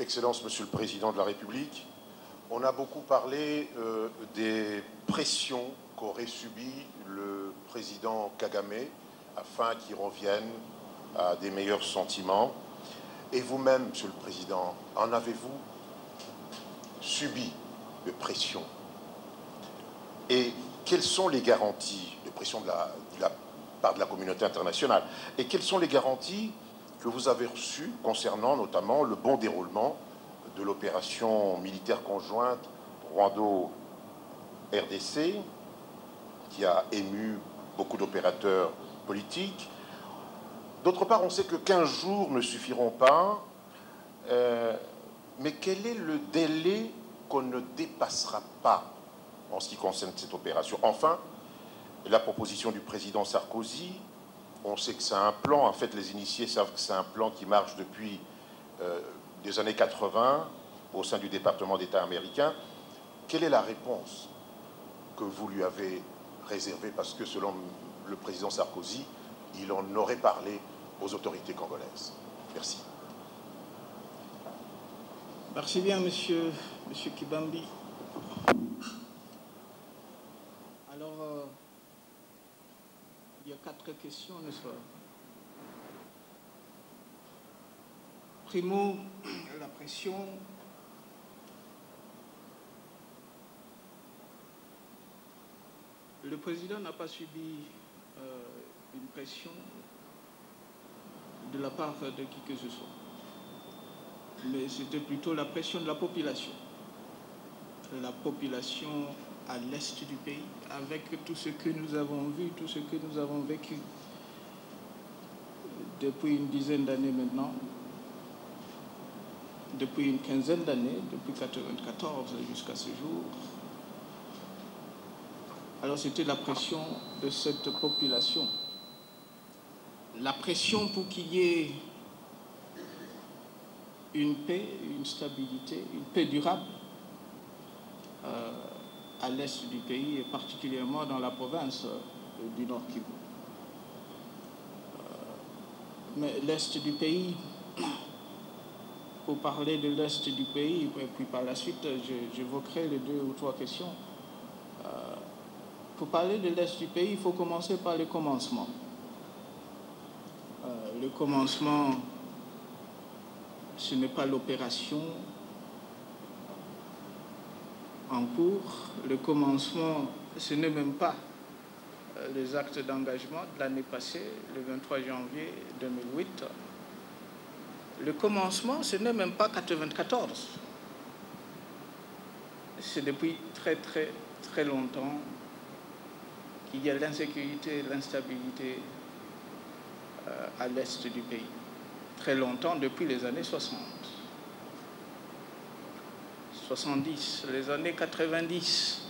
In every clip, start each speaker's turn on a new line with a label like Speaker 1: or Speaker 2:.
Speaker 1: Excellence, Monsieur le Président de la République, on a beaucoup parlé des pressions qu'aurait subies le président Kagame afin qu'il revienne à des meilleurs sentiments. Et vous-même, Monsieur le Président, en avez-vous subi de pression? Et quelles sont les garanties de pression de la part de la communauté internationale? Et quelles sont les garanties que vous avez reçues concernant notamment le bon déroulement de l'opération militaire conjointe Rwando-RDC, qui a ému beaucoup d'opérateurs politiques? D'autre part, on sait que 15 jours ne suffiront pas, mais quel est le délai qu'on ne dépassera pas en ce qui concerne cette opération? Enfin, la proposition du président Sarkozy, on sait que c'est un plan, en fait les initiés savent que c'est un plan qui marche depuis des années 80 au sein du département d'État américain. Quelle est la réponse que vous lui avez réservée? Parce que selon le président Sarkozy, il en aurait parlé aux autorités congolaises. Merci.
Speaker 2: Merci bien, monsieur Kibambi. Alors, il y a 4 questions, n'est-ce pas? Primo, la pression. Le président n'a pas subi une pression de la part de qui que ce soit. Mais c'était plutôt la pression de la population. La population à l'est du pays, avec tout ce que nous avons vu, tout ce que nous avons vécu depuis une dizaine d'années maintenant, depuis une quinzaine d'années, depuis 1994 jusqu'à ce jour. Alors c'était la pression de cette population. La pression pour qu'il y ait une paix, une stabilité, une paix durable à l'est du pays et particulièrement dans la province du Nord Kivu. Mais l'est du pays, pour parler de l'est du pays, et puis par la suite j'évoquerai les 2 ou 3 questions. Pour parler de l'est du pays, il faut commencer par le commencement. Le commencement, ce n'est pas l'opération en cours. Le commencement, ce n'est même pas les actes d'engagement de l'année passée, le 23 janvier 2008. Le commencement, ce n'est même pas 1994. C'est depuis très, très, très longtemps qu'il y a l'insécurité et l'instabilité à l'est du pays. Très longtemps, depuis les années 60. 70, les années 90,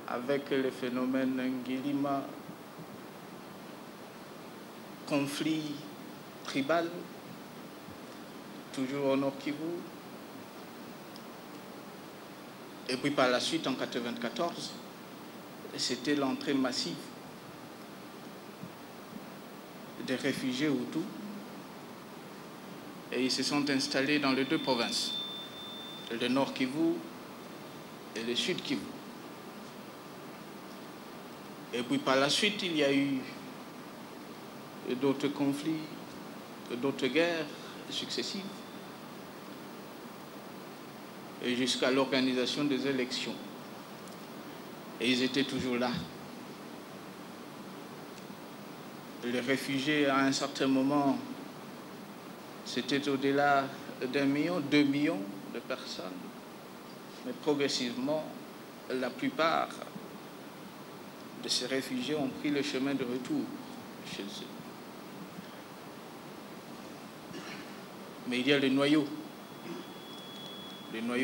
Speaker 2: avec les phénomènes Ngilima, conflit tribal, toujours au Nord Kivu. Et puis par la suite, en 1994, c'était l'entrée massive des réfugiés Hutus. Et ils se sont installés dans les 2 provinces, le Nord Kivu et le Sud Kivu. Et puis par la suite, il y a eu d'autres conflits, d'autres guerres successives, et jusqu'à l'organisation des élections. Et ils étaient toujours là. Les réfugiés, à un certain moment, c'était au-delà d'1 million, 2 millions de personnes. Mais progressivement, la plupart de ces réfugiés ont pris le chemin de retour chez eux. Mais il y a le noyau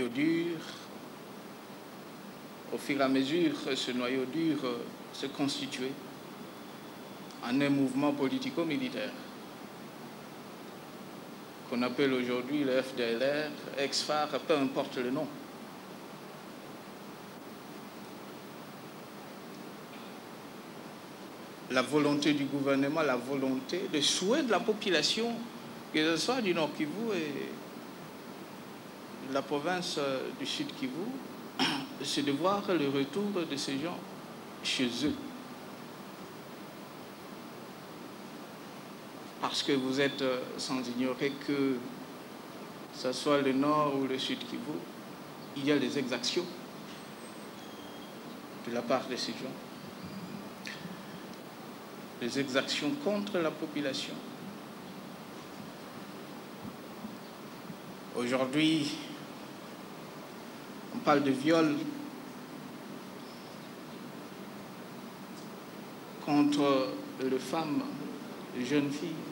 Speaker 2: dur. Au fur et à mesure, ce noyau dur se constituait en un mouvement politico-militaire qu'on appelle aujourd'hui le FDLR, ex-FAR, peu importe le nom. La volonté du gouvernement, la volonté, le souhait de la population, que ce soit du Nord Kivu de la province du Sud Kivu, c'est de voir le retour de ces gens chez eux. Parce que vous êtes sans ignorer que ce soit le Nord ou le Sud Kivu, il y a des exactions de la part de ces gens. Des exactions contre la population. Aujourd'hui, on parle de viol contre les femmes, les jeunes filles.